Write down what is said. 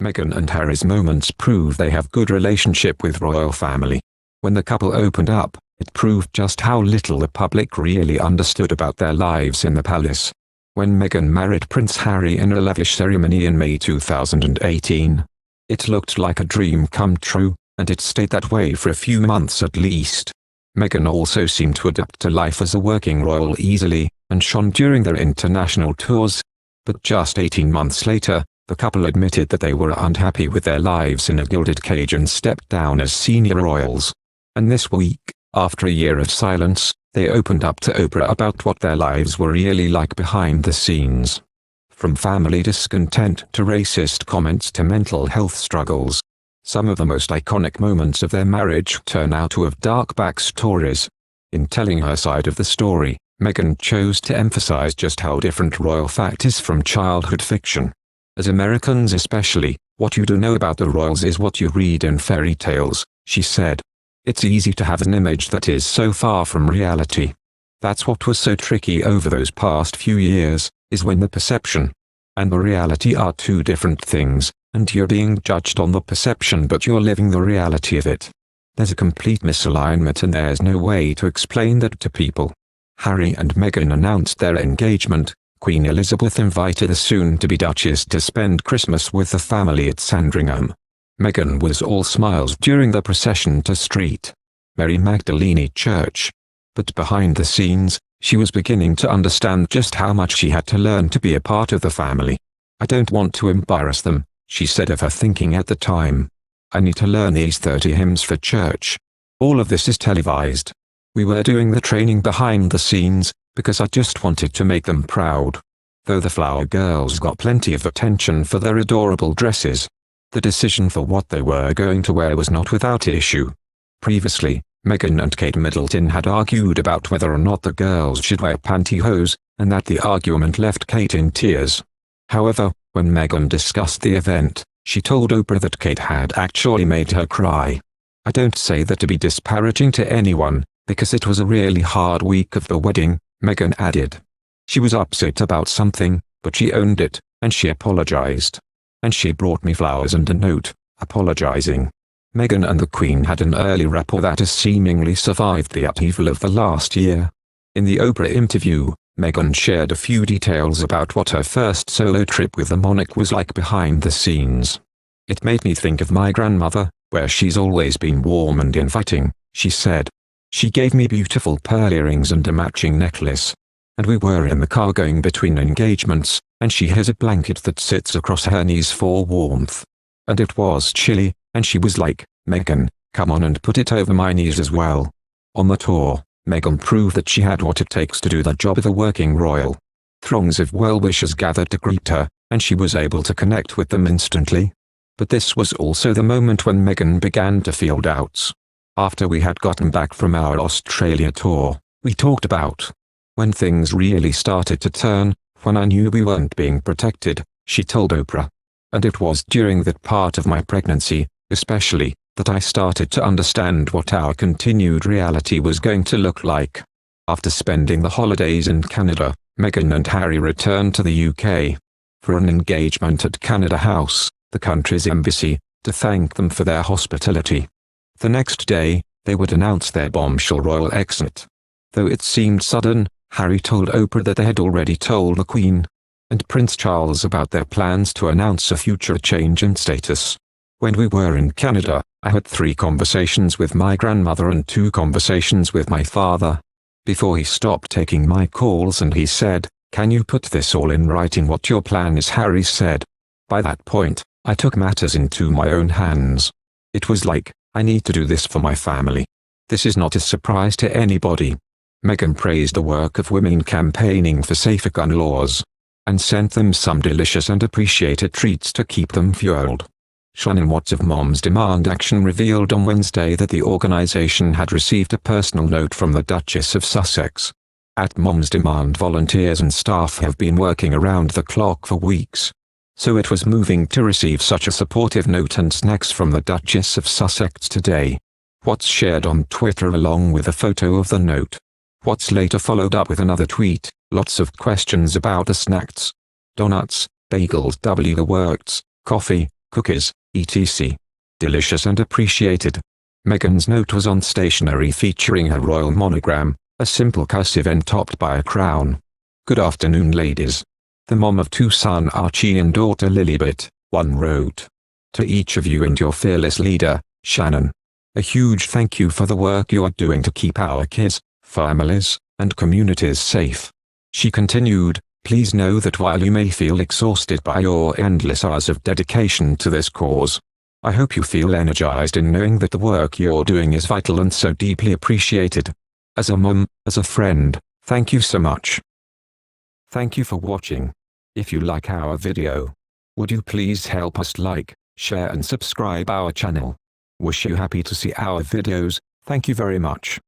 Meghan and Harry's moments prove they have good relationship with royal family. When the couple opened up, it proved just how little the public really understood about their lives in the palace. When Meghan married Prince Harry in a lavish ceremony in May 2018, it looked like a dream come true, and it stayed that way for a few months at least. Meghan also seemed to adapt to life as a working royal easily, and shone during their international tours. But just 18 months later, the couple admitted that they were unhappy with their lives in a gilded cage and stepped down as senior royals. And this week, after a year of silence, they opened up to Oprah about what their lives were really like behind the scenes. From family discontent to racist comments to mental health struggles, some of the most iconic moments of their marriage turn out to have dark backstories. In telling her side of the story, Meghan chose to emphasize just how different royal fact is from childhood fiction. As Americans especially, what you do know about the royals is what you read in fairy tales, she said. It's easy to have an image that is so far from reality. That's what was so tricky over those past few years, is when the perception and the reality are two different things, and you're being judged on the perception but you're living the reality of it. There's a complete misalignment and there's no way to explain that to people. Harry and Meghan announced their engagement. Queen Elizabeth invited the soon-to-be Duchess to spend Christmas with the family at Sandringham. Meghan was all smiles during the procession to St. Mary Magdalene Church. But behind the scenes, she was beginning to understand just how much she had to learn to be a part of the family. I don't want to embarrass them, she said of her thinking at the time. I need to learn these 30 hymns for church. All of this is televised. We were doing the training behind the scenes, because I just wanted to make them proud. Though the Flower Girls got plenty of attention for their adorable dresses, the decision for what they were going to wear was not without issue. Previously, Meghan and Kate Middleton had argued about whether or not the girls should wear pantyhose, and that the argument left Kate in tears. However, when Meghan discussed the event, she told Oprah that Kate had actually made her cry. I don't say that to be disparaging to anyone, because it was a really hard week of the wedding, Meghan added. She was upset about something, but she owned it, and she apologized. And she brought me flowers and a note, apologizing. Meghan and the Queen had an early rapport that has seemingly survived the upheaval of the last year. In the Oprah interview, Meghan shared a few details about what her first solo trip with the monarch was like behind the scenes. It made me think of my grandmother, where she's always been warm and inviting, she said. She gave me beautiful pearl earrings and a matching necklace. And we were in the car going between engagements, and she has a blanket that sits across her knees for warmth. And it was chilly, and she was like, Meghan, come on and put it over my knees as well. On the tour, Meghan proved that she had what it takes to do the job of a working royal. Throngs of well-wishers gathered to greet her, and she was able to connect with them instantly. But this was also the moment when Meghan began to feel doubts. After we had gotten back from our Australia tour, we talked about when things really started to turn, when I knew we weren't being protected, she told Oprah. And it was during that part of my pregnancy, especially, that I started to understand what our continued reality was going to look like. After spending the holidays in Canada, Meghan and Harry returned to the UK for an engagement at Canada House, the country's embassy, to thank them for their hospitality. The next day, they would announce their bombshell royal exit. Though it seemed sudden, Harry told Oprah that they had already told the Queen and Prince Charles about their plans to announce a future change in status. When we were in Canada, I had 3 conversations with my grandmother and 2 conversations with my father. Before he stopped taking my calls and he said, "Can you put this all in writing what your plan is?" Harry said. By that point, I took matters into my own hands. It was like, I need to do this for my family. This is not a surprise to anybody. Meghan praised the work of women campaigning for safer gun laws, and sent them some delicious and appreciated treats to keep them fueled. Shannon Watts of Moms Demand Action revealed on Wednesday that the organization had received a personal note from the Duchess of Sussex. At Moms Demand, volunteers and staff have been working around the clock for weeks. So it was moving to receive such a supportive note and snacks from the Duchess of Sussex today. Watts shared on Twitter along with a photo of the note. Watts later followed up with another tweet, lots of questions about the snacks. Donuts, bagels, the works, coffee, cookies, etc. Delicious and appreciated. Meghan's note was on stationery featuring her royal monogram, a simple cursive end topped by a crown. Good afternoon, ladies. The mom of 2 sons Archie and daughter Lilibet, one wrote. To each of you and your fearless leader, Shannon. A huge thank you for the work you are doing to keep our kids, families, and communities safe. She continued, please know that while you may feel exhausted by your endless hours of dedication to this cause, I hope you feel energized in knowing that the work you're doing is vital and so deeply appreciated. As a mom, as a friend, thank you so much. Thank you for watching. If you like our video, would you please help us like, share and subscribe our channel. Wish you happy to see our videos. Thank you very much.